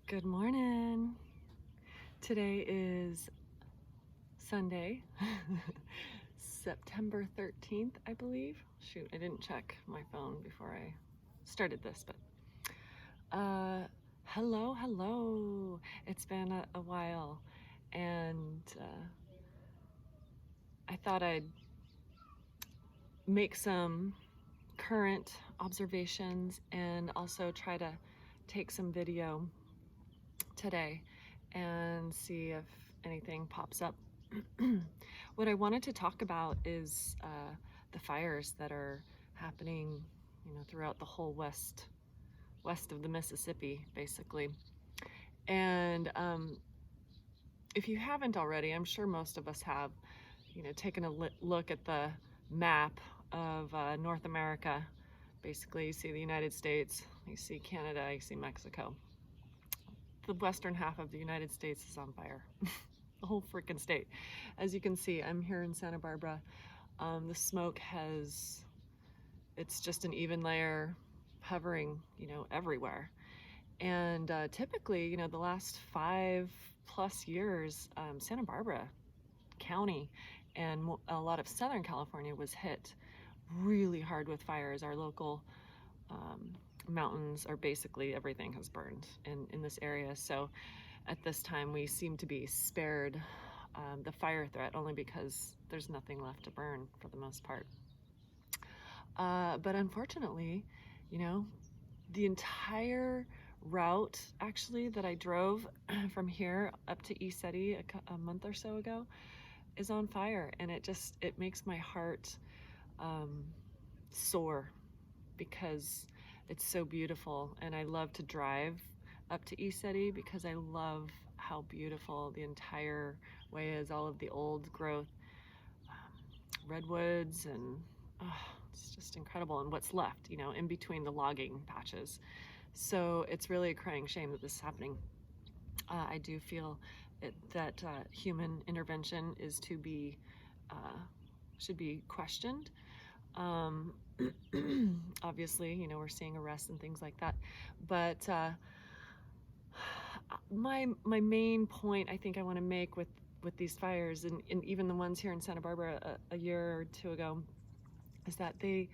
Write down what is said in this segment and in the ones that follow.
Good morning. Today is Sunday, September 13th, I believe. Shoot, I didn't check my phone before I started this, but hello. It's been a while, and I thought I'd make some current observations and also try to take some video today and see if anything pops up. What I wanted to talk about is the fires that are happening, throughout the whole west of the Mississippi, basically. And if you haven't already, I'm sure most of us have, taken a look at the map of North America. Basically, you see the United States, you see Canada, you see Mexico. The western half of the United States is on fire. The whole freaking state. As you can see, I'm here in Santa Barbara. The smoke it's just an even layer hovering, everywhere. And typically, the last 5+ years, Santa Barbara County and a lot of Southern California was hit really hard with fires. Our local mountains, are basically everything has burned in this area. So at this time we seem to be spared the fire threat, only because there's nothing left to burn for the most part. But unfortunately, the entire route actually that I drove from here up to ECETI a month or so ago is on fire, and it makes my heart soar, because it's so beautiful, and I love to drive up to ECETI because I love how beautiful the entire way is. All of the old growth redwoods, and it's just incredible, and what's left, in between the logging patches. So it's really a crying shame that this is happening. I do feel that human intervention is to be should be questioned. Obviously, we're seeing arrests and things like that, but my main point I think I want to make with these fires, and even the ones here in Santa Barbara a year or two ago, is that they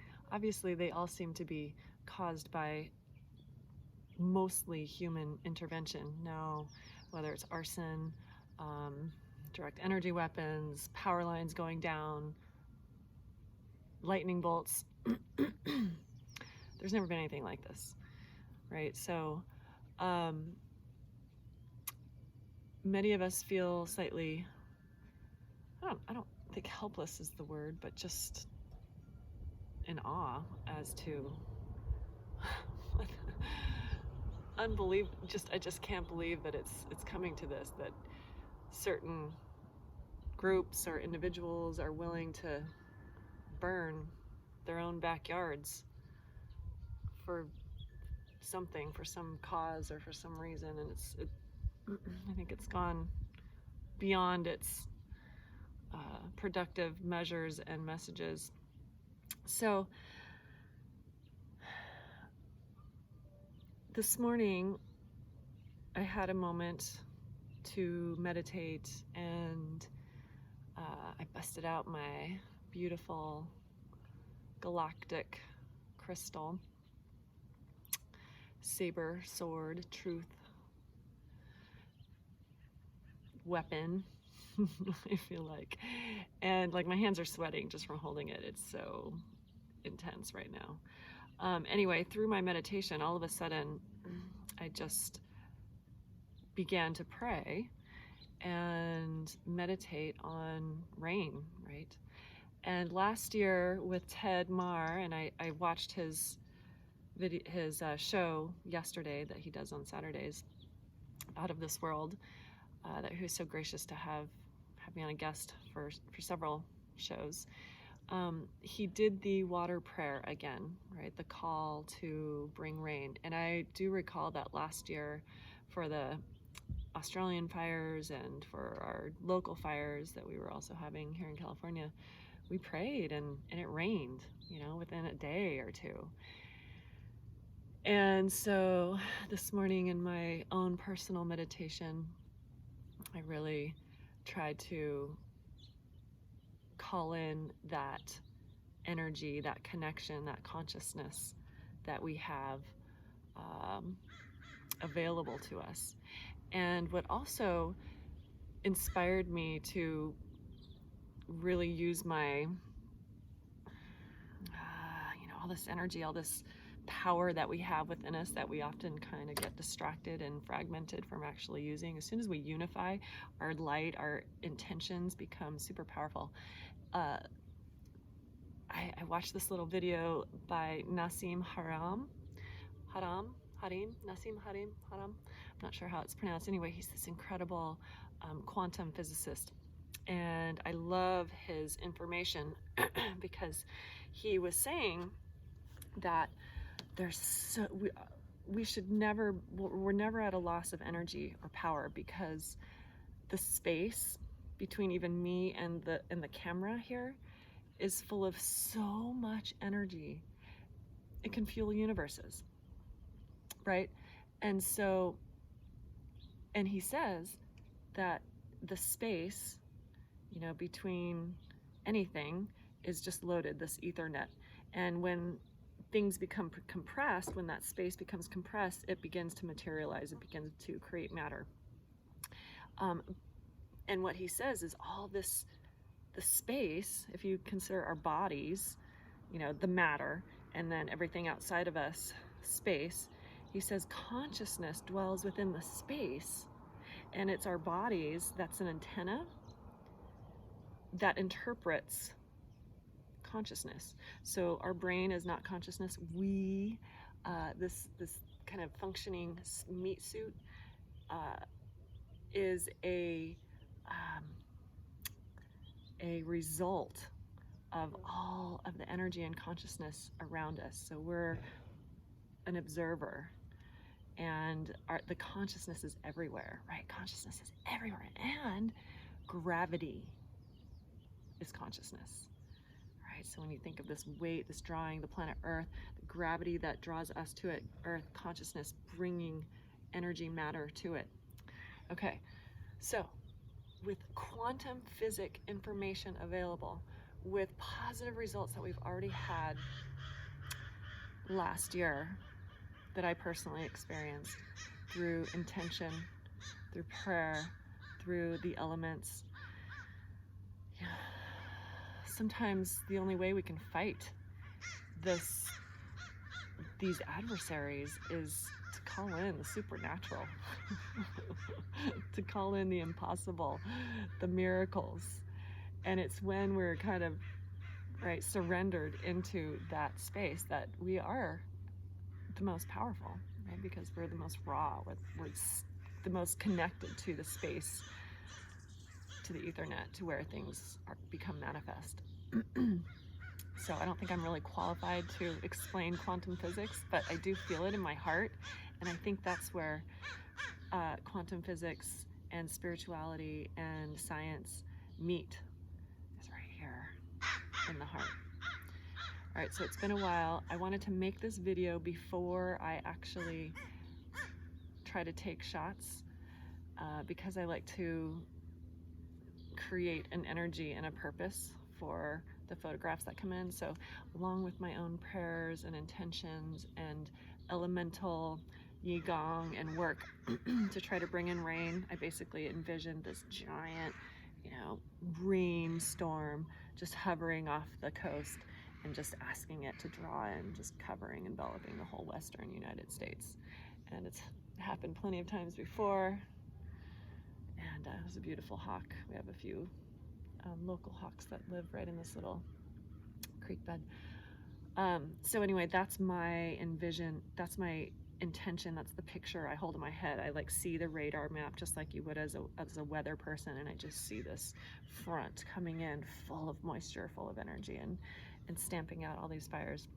all seem to be caused by mostly human intervention. Now, whether it's arson, direct energy weapons, power lines going down, lightning bolts, there's never been anything like this, right? So many of us feel slightly, I don't think helpless is the word, but just in awe as to I just can't believe that it's coming to this, that certain groups or individuals are willing to burn their own backyards for something, for some cause or for some reason. And I think it's gone beyond its productive measures and messages. So this morning I had a moment to meditate, and I busted out my beautiful galactic crystal saber sword truth weapon. I feel like, and like my hands are sweating just from holding it. It's so intense right now. Anyway, through my meditation, all of a sudden I just began to pray and meditate on rain, right? And last year with Ted Marr, and I watched his show yesterday that he does on Saturdays, Out of This World, that he was so gracious to have me on a guest for several shows. He did the water prayer again, right? The call to bring rain. And I do recall that last year for the Australian fires and for our local fires that we were also having here in California, we prayed and it rained, within a day or two. And so this morning in my own personal meditation, I really tried to call in that energy, that connection, that consciousness that we have available to us. And what also inspired me to really use my, all this energy, all this power that we have within us that we often kind of get distracted and fragmented from actually using. As soon as we unify, our light, our intentions become super powerful. I watched this little video by Nassim Haram. I'm not sure how it's pronounced. Anyway, he's this incredible quantum physicist. And I love his information because he was saying that we're never at a loss of energy or power, because the space between even me and the camera here is full of so much energy. It can fuel universes, right? And so, and he says that the space, between anything is just loaded, this Ethernet. And when things become compressed, when that space becomes compressed, it begins to materialize, it begins to create matter. And what he says is all this, the space, if you consider our bodies, the matter, and then everything outside of us, space, he says consciousness dwells within the space, and it's our bodies that's an antenna that interprets consciousness. So our brain is not consciousness. We, this kind of functioning meat suit, is a result of all of the energy and consciousness around us. So we're an observer, and the consciousness is everywhere, right? Consciousness is everywhere, and gravity is consciousness. Right? So when you think of this weight, this drawing, the planet Earth, the gravity that draws us to it, Earth, consciousness bringing energy, matter to it. Okay, so with quantum physics information available, with positive results that we've already had last year that I personally experienced through intention, through prayer, through the elements, sometimes the only way we can fight these adversaries is to call in the supernatural, to call in the impossible, the miracles. And it's when we're kind of surrendered into that space that we are the most powerful, right? Because we're the most raw, we're the most connected to the space, to the Ethernet, to where things become manifest. So I don't think I'm really qualified to explain quantum physics, but I do feel it in my heart. And I think that's where quantum physics and spirituality and science meet, is right here in the heart. All right, so it's been a while. I wanted to make this video before I actually try to take shots, because I like to create an energy and a purpose for the photographs that come in. So along with my own prayers and intentions and elemental Qigong and work to try to bring in rain, I basically envisioned this giant, rainstorm just hovering off the coast and just asking it to draw in, just covering, enveloping the whole western United States. And it's happened plenty of times before. And it was a beautiful hawk. We have a few local hawks that live right in this little creek bed. So anyway, that's my envision, that's my intention, that's the picture I hold in my head. I see the radar map just like you would as a weather person, and I just see this front coming in full of moisture, full of energy, and stamping out all these fires.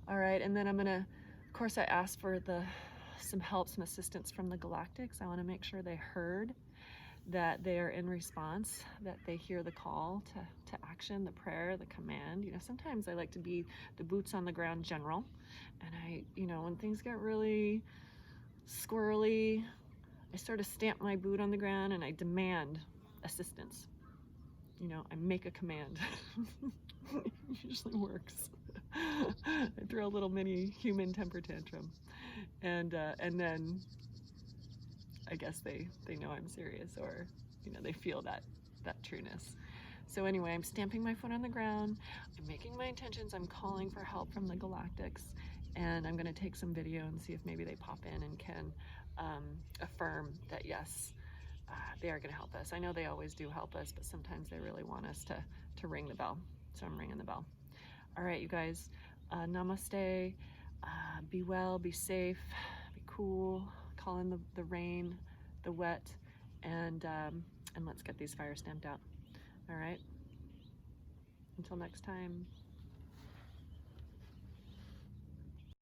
All right, and then I'm gonna, of course I asked for some help, some assistance from the galactics. I want to make sure they heard that they are in response, that they hear the call to action, the prayer, the command. You know, sometimes I like to be the boots on the ground general, and I, you know, when things get really squirrely, I sort of stamp my boot on the ground and I demand assistance. You know, I make a command. It usually works. I throw a little mini human temper tantrum, and then I guess they know I'm serious, or you know, they feel that trueness. So anyway, I'm stamping my foot on the ground. I'm making my intentions. I'm calling for help from the galactics, and I'm going to take some video and see if maybe they pop in and can affirm that yes, they are going to help us. I know they always do help us, but sometimes they really want us to ring the bell. So I'm ringing the bell. All right, you guys, namaste. Be well, be safe, be cool. Call in the rain, the wet, and let's get these fires stamped out. All right. Until next time.